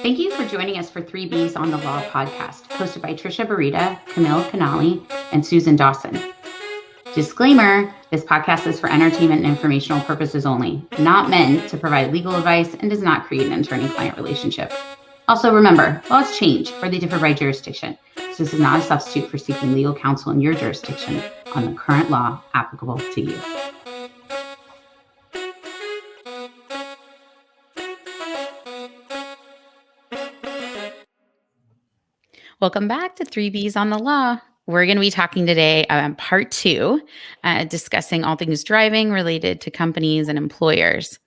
Thank you for joining us for 3Bs on the Law podcast, hosted by Trisha Barita, Camille Canali, and Susan Dawson. Disclaimer, this podcast is for entertainment and informational purposes only, not meant to provide legal advice, and does not create an attorney-client relationship. Also remember, laws change or they differ by jurisdiction, so this is not a substitute for seeking legal counsel in your jurisdiction on the current law applicable to you. Welcome back to 3Bs on the Law. We're going to be talking today part 2, discussing all things driving related to companies and employers.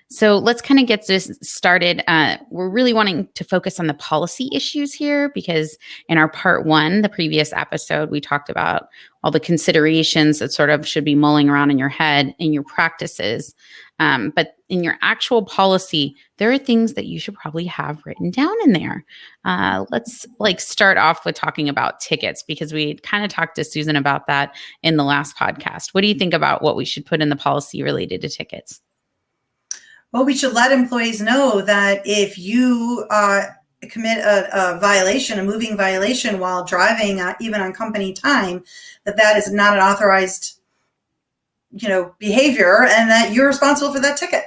So let's kind of get this started. We're really wanting to focus on the policy issues here because in our part 1, the previous episode, we talked about all the considerations that sort of should be mulling around in your head in your practices. But in your actual policy, there are things that you should probably have written down in there. Let's start off with talking about tickets because we kind of talked to Susan about that in the last podcast. What do you think about what we should put in the policy related to tickets? Well, we should let employees know that if you commit a violation, a moving violation while driving, even on company time, that is not an authorized behavior and that you're responsible for that ticket.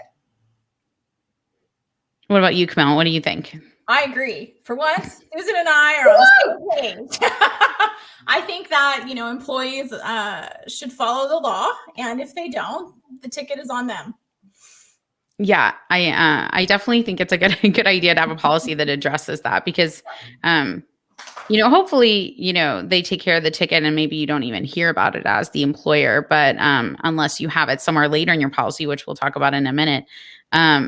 What about you, Camille? What do you think? I agree. For once, Susan and I are on the same page. I think that, employees should follow the law. And if they don't, the ticket is on them. Yeah, I definitely think it's a good idea to have a policy that addresses that because, hopefully, they take care of the ticket and maybe you don't even hear about it as the employer. But unless you have it somewhere later in your policy, which we'll talk about in a minute,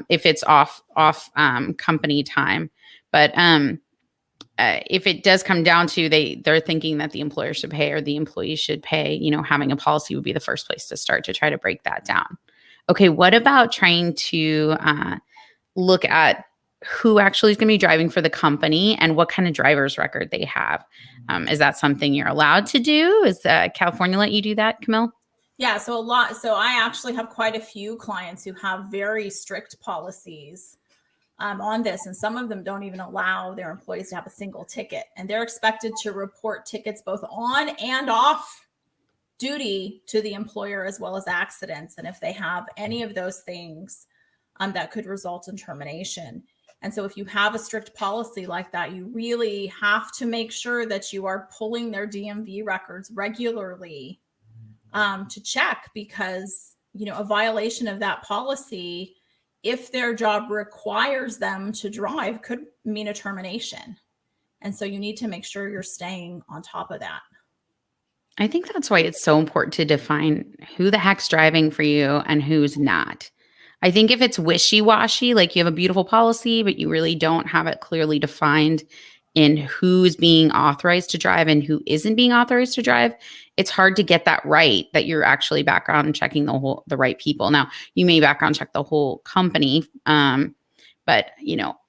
if it's off company time. But if it does come down to they're thinking that the employer should pay or the employee should pay, having a policy would be the first place to start to try to break that down. Okay, what about trying to look at who actually is going to be driving for the company and what kind of driver's record they have? Is that something you're allowed to do? Is California let you do that, Camille? Yeah, so I actually have quite a few clients who have very strict policies on this, and some of them don't even allow their employees to have a single ticket, and they're expected to report tickets both on and off duty to the employer as well as accidents. And if they have any of those things, that could result in termination. And so if you have a strict policy like that, you really have to make sure that you are pulling their DMV records regularly to check because, a violation of that policy, if their job requires them to drive, could mean a termination. And so you need to make sure you're staying on top of that. I think that's why it's so important to define who the heck's driving for you and who's not. I think if it's wishy-washy, like you have a beautiful policy, but you really don't have it clearly defined in who's being authorized to drive and who isn't being authorized to drive, it's hard to get that right, that you're actually background checking the right people. Now, you may background check the whole company, but,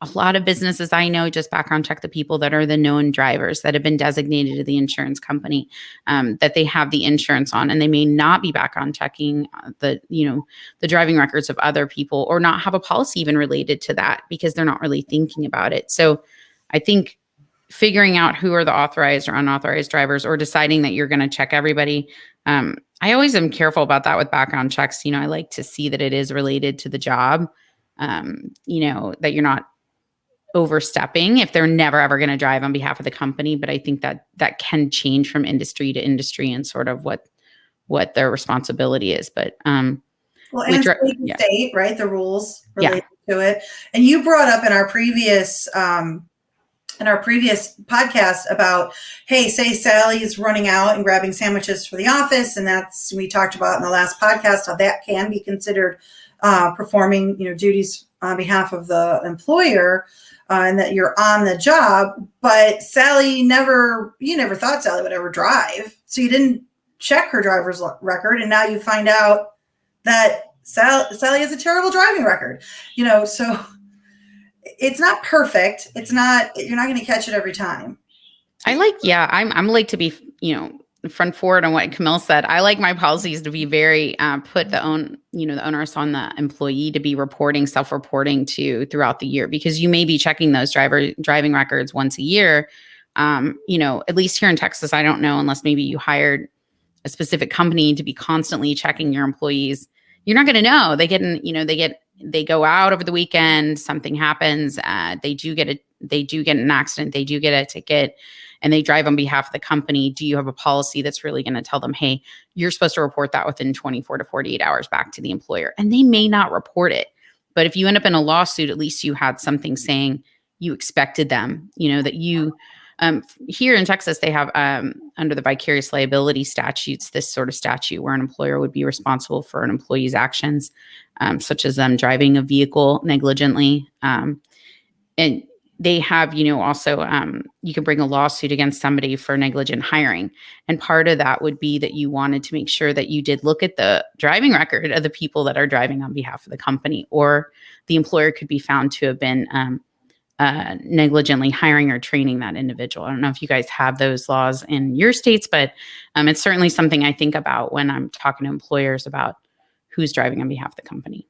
a lot of businesses I know just background check the people that are the known drivers that have been designated to the insurance company, that they have the insurance on, and they may not be background checking the driving records of other people or not have a policy even related to that because they're not really thinking about it. So I think figuring out who are the authorized or unauthorized drivers or deciding that you're going to check everybody. I always am careful about that with background checks. I like to see that it is related to the job. That you're not overstepping if they're never, ever going to drive on behalf of the company. But I think that can change from industry to industry and sort of what their responsibility is. But, and state, right? The rules related to it. And you brought up in our previous podcast about, hey, say Sally is running out and grabbing sandwiches for the office. And we talked about in the last podcast, how that can be considered performing, duties on behalf of the employer, and that you're on the job. But you never thought Sally would ever drive, so you didn't check her driver's record, and now you find out that Sally has a terrible driving record. So it's not perfect. You're not going to catch it every time. I'm like to be, front forward on what Camille said. I like my policies to be very put the onus on the employee to be self-reporting to throughout the year, because you may be checking those driving records once a year. At least here in Texas, I don't know, unless maybe you hired a specific company to be constantly checking your employees. You're not going to know. They go out over the weekend, something happens, they do get an accident, they do get a ticket, and they drive on behalf of the company. Do you have a policy that's really going to tell them, hey, you're supposed to report that within 24 to 48 hours back to the employer? And they may not report it. But if you end up in a lawsuit, at least you had something saying you expected them, that you, here in Texas, they have under the vicarious liability statutes, this sort of statute where an employer would be responsible for an employee's actions, such as them driving a vehicle negligently. And they have, also you can bring a lawsuit against somebody for negligent hiring. And part of that would be that you wanted to make sure that you did look at the driving record of the people that are driving on behalf of the company, or the employer could be found to have been negligently hiring or training that individual. I don't know if you guys have those laws in your states, but it's certainly something I think about when I'm talking to employers about who's driving on behalf of the company.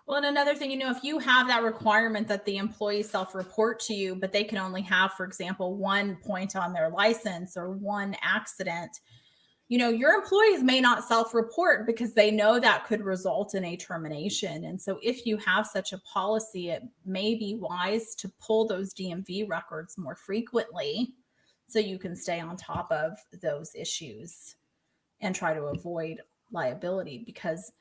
Well, and another thing, if you have that requirement that the employee self-report to you, but they can only have, for example, 1 point on their license or 1 accident, your employees may not self-report because they know that could result in a termination. And so if you have such a policy, it may be wise to pull those DMV records more frequently so you can stay on top of those issues and try to avoid liability, because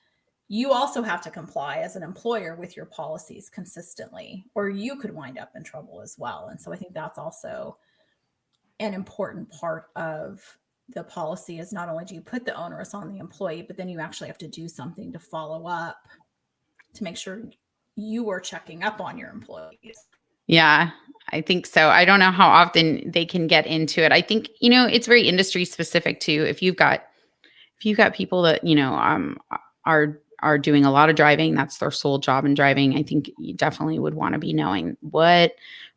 you also have to comply as an employer with your policies consistently, or you could wind up in trouble as well. And so I think that's also an important part of the policy, is not only do you put the onus on the employee, but then you actually have to do something to follow up to make sure you are checking up on your employees. Yeah, I think so. I don't know how often they can get into it. I think, it's very industry specific too. If you've got people that, are doing a lot of driving, that's their sole job in driving, I think you definitely would want to be knowing what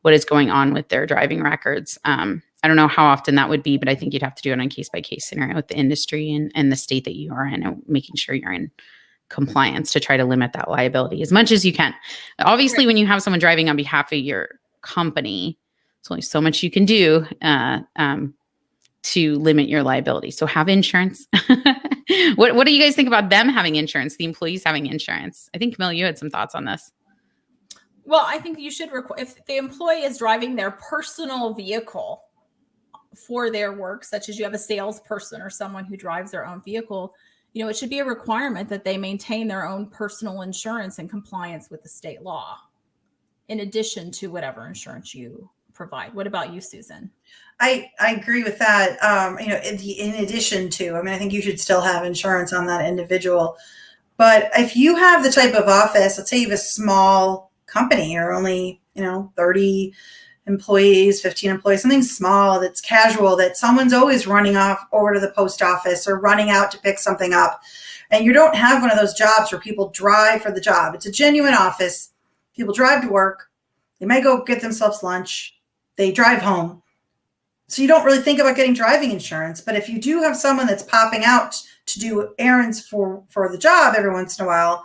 is going on with their driving records. I don't know how often that would be, but I think you'd have to do it on a case-by-case scenario with the industry and the state that you are in, and making sure you're in compliance to try to limit that liability as much as you can. Obviously, when you have someone driving on behalf of your company, there's only so much you can do to limit your liability. So have insurance. What do you guys think about them having insurance, the employees having insurance? I think, Camille, you had some thoughts on this. Well, I think you should if the employee is driving their personal vehicle for their work, such as you have a salesperson or someone who drives their own vehicle, it should be a requirement that they maintain their own personal insurance in compliance with the state law, in addition to whatever insurance you provide. What about you, Susan? I agree with that. In addition to, I think you should still have insurance on that individual. But if you have the type of office, let's say you have a small company or only, 30 employees, 15 employees, something small that's casual, that someone's always running off over to the post office or running out to pick something up. And you don't have one of those jobs where people drive for the job. It's a genuine office. People drive to work. They may go get themselves lunch. They drive home. So you don't really think about getting driving insurance. But if you do have someone that's popping out to do errands for the job every once in a while,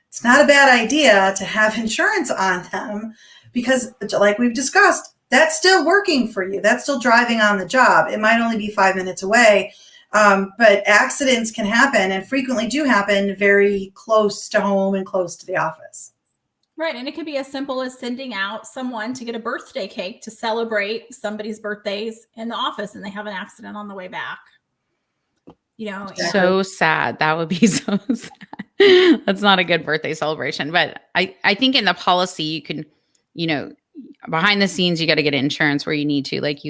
it's not a bad idea to have insurance on them, because like we've discussed, that's still working for you. That's still driving on the job. It might only be 5 minutes away, but accidents can happen, and frequently do happen very close to home and close to the office. Right. And it could be as simple as sending out someone to get a birthday cake to celebrate somebody's birthdays in the office, and they have an accident on the way back. So sad. That would be so sad. That's not a good birthday celebration. But I think in the policy, you can, behind the scenes, you got to get insurance where you need to, like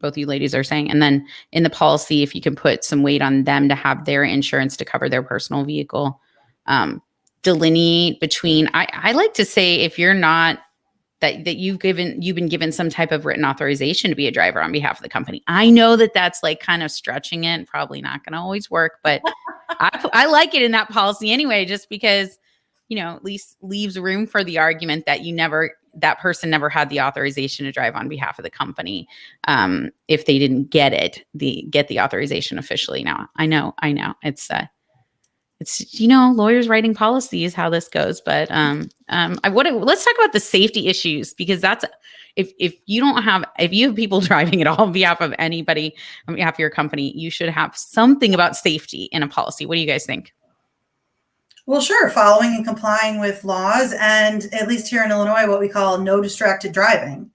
both you ladies are saying. And then in the policy, if you can put some weight on them to have their insurance to cover their personal vehicle, delineate between, I like to say, if you're not, that you've been given some type of written authorization to be a driver on behalf of the company. I know that that's like kind of stretching it and probably not going to always work, but I like it in that policy anyway, just because, at least leaves room for the argument that you never that person never had the authorization to drive on behalf of the company. If they didn't get the authorization officially. Now, I know it's lawyers writing policies, how this goes, but let's talk about the safety issues, because that's if you have people driving at all on behalf of anybody, on behalf of your company, you should have something about safety in a policy. What do you guys think? Well, sure. Following and complying with laws, and at least here in Illinois, what we call no distracted driving,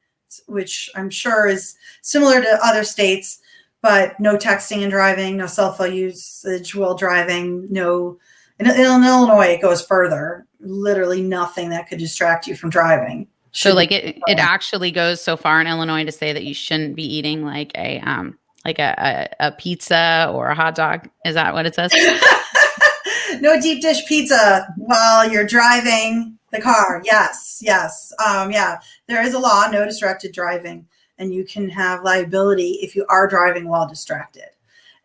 which I'm sure is similar to other states, but no texting and driving, no cell phone usage while driving, no. In Illinois, it goes further. Literally nothing that could distract you from driving. So like it actually goes so far in Illinois to say that you shouldn't be eating like a pizza or a hot dog. Is that what it says? No deep dish pizza while you're driving the car. Yes. Yeah, there is a law, no distracted driving, and you can have liability if you are driving while distracted.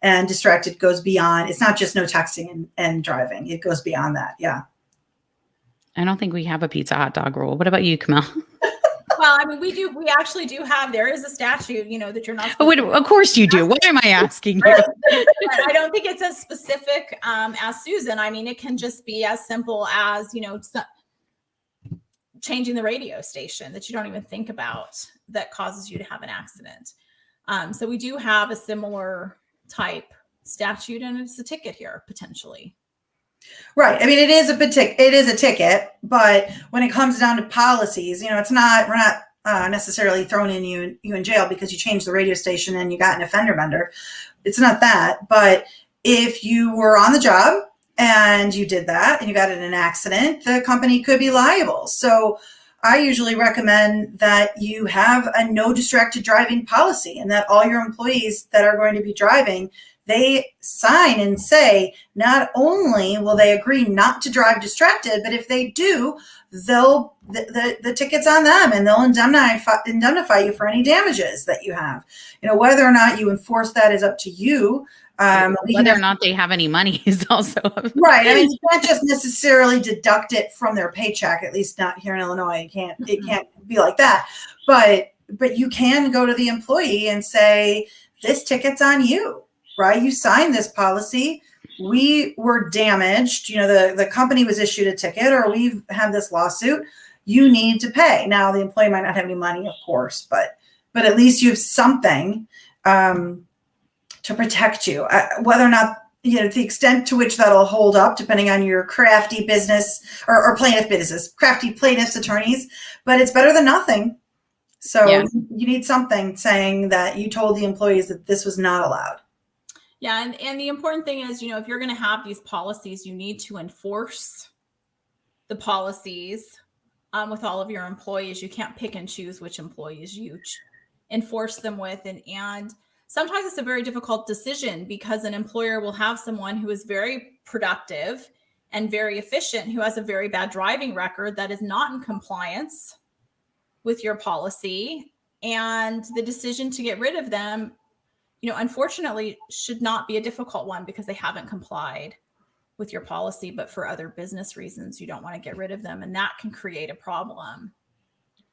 And distracted goes beyond, it's not just no texting and driving. It goes beyond that. Yeah. I don't think we have a pizza hot dog rule. What about you, Camille? Well, I mean, we actually do have, there is a statute, that you're not. Of course you do. Why am I asking you? I don't think it's as specific as Susan. I mean, it can just be as simple as, changing the radio station that you don't even think about that causes you to have an accident. So we do have a similar type statute, and it's a ticket here potentially. Right. I mean, it is a ticket, but when it comes down to policies, we're not necessarily throwing you in jail because you changed the radio station and you got an offender bender. It's not that. But if you were on the job and you did that and you got in an accident, the company could be liable. So I usually recommend that you have a no distracted driving policy, and that all your employees that are going to be driving, they sign and say, not only will they agree not to drive distracted, but if they do, the ticket's on them, and they'll indemnify you for any damages that you have. Whether or not you enforce that is up to you. Whether or not they have any money is also right. I mean, you can't just necessarily deduct it from their paycheck, at least not here in Illinois. It can't be like that. But you can go to the employee and say, this ticket's on you. Right? You signed this policy. We were damaged. The company was issued a ticket, or we've had this lawsuit. You need to pay. Now, the employee might not have any money, of course, but at least you have something to protect you. Whether or not, the extent to which that'll hold up, depending on your crafty business or plaintiff business, crafty plaintiff's attorneys, but it's better than nothing. So yeah. You need something saying that you told the employees that this was not allowed. Yeah. And the important thing is, if you're going to have these policies, you need to enforce the policies with all of your employees. You can't pick and choose which employees you enforce them with. And sometimes it's a very difficult decision, because an employer will have someone who is very productive and very efficient, who has a very bad driving record that is not in compliance with your policy. And the decision to get rid of them, unfortunately, should not be a difficult one, because they haven't complied with your policy, but for other business reasons, you don't want to get rid of them. And that can create a problem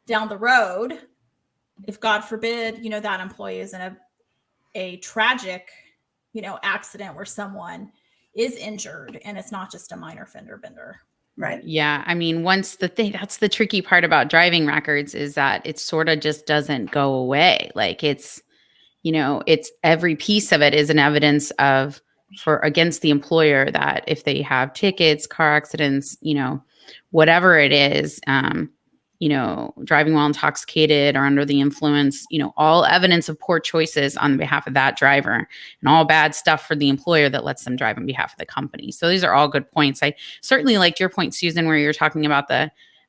down the road. If God forbid, that employee is in a tragic, accident where someone is injured, and it's not just a minor fender bender. Right. Yeah. I mean, that's the tricky part about driving records, is that it sort of just doesn't go away. Like it's every piece of it is an evidence against the employer, that if they have tickets, car accidents, whatever it is, driving while intoxicated or under the influence, all evidence of poor choices on behalf of that driver, and all bad stuff for the employer that lets them drive on behalf of the company. So these are all good points. I certainly liked your point, Susan, where you're talking about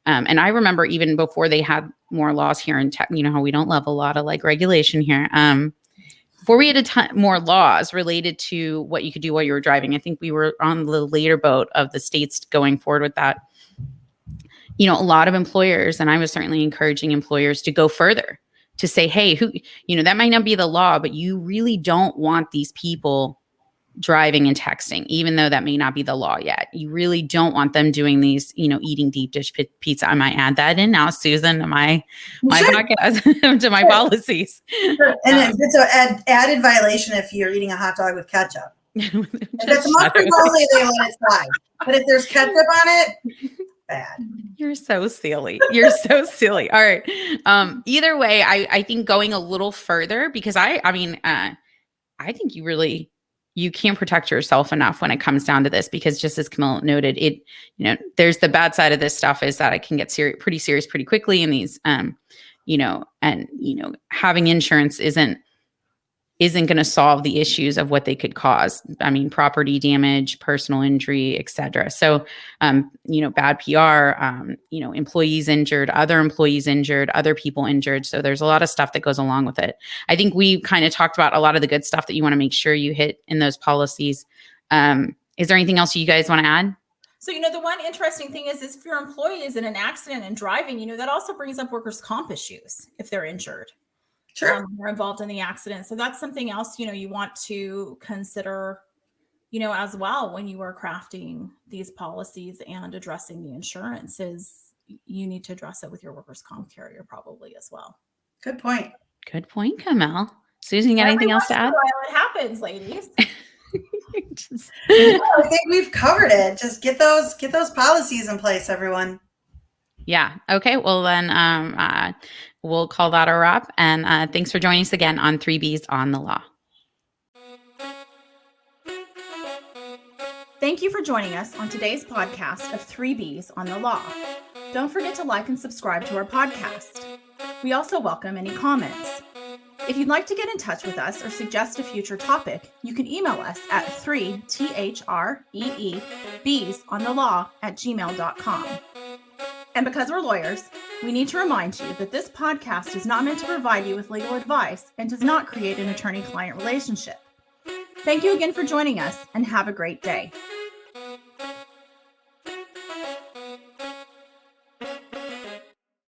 and I remember even before they had more laws here in tech, how we don't love a lot of regulation here. Before we had a ton more laws related to what you could do while you were driving, I think we were on the later boat of the states going forward with that. A lot of employers, and I was certainly encouraging employers to go further, to say, hey, that might not be the law, but you really don't want these people driving and texting, even though that may not be the law yet. You really don't want them doing these, eating deep dish pizza. I might add that in now, Susan, to my podcast, to my policies. Sure. And then it's an added violation if you're eating a hot dog with ketchup. If it's mustard only, they let it slide. But if there's ketchup on it, bad. You're so silly. You're so silly. All right. Either way, I think going a little further, because I think you can't protect yourself enough when it comes down to this, because just as Camille noted, there's the bad side of this stuff is that it can get pretty serious pretty quickly. And these, having insurance isn't going to solve the issues of what they could cause. I mean, property damage, personal injury, et cetera. So, bad PR, employees injured, other employees injured, other people injured. So there's a lot of stuff that goes along with it. I think we kind of talked about a lot of the good stuff that you want to make sure you hit in those policies. Is there anything else you guys want to add? So, the one interesting thing is if your employee is in an accident and driving, that also brings up workers' comp issues if they're injured. Sure. Or involved in the accident. So that's something else, you want to consider, as well when you are crafting these policies and addressing the insurance is you need to address it with your workers' comp carrier probably as well. Good point. Good point, Camille. Susan, you got anything else to add? It happens, ladies. I think we've covered it. Just get those policies in place, everyone. Yeah. Okay. Well, then we'll call that a wrap. And thanks for joining us again on 3Bs on the Law. Thank you for joining us on today's podcast of 3Bs on the Law. Don't forget to like and subscribe to our podcast. We also welcome any comments. If you'd like to get in touch with us or suggest a future topic, you can email us at 3THREEBsonthelaw@gmail.com. And because we're lawyers, we need to remind you that this podcast is not meant to provide you with legal advice and does not create an attorney-client relationship. Thank you again for joining us and have a great day.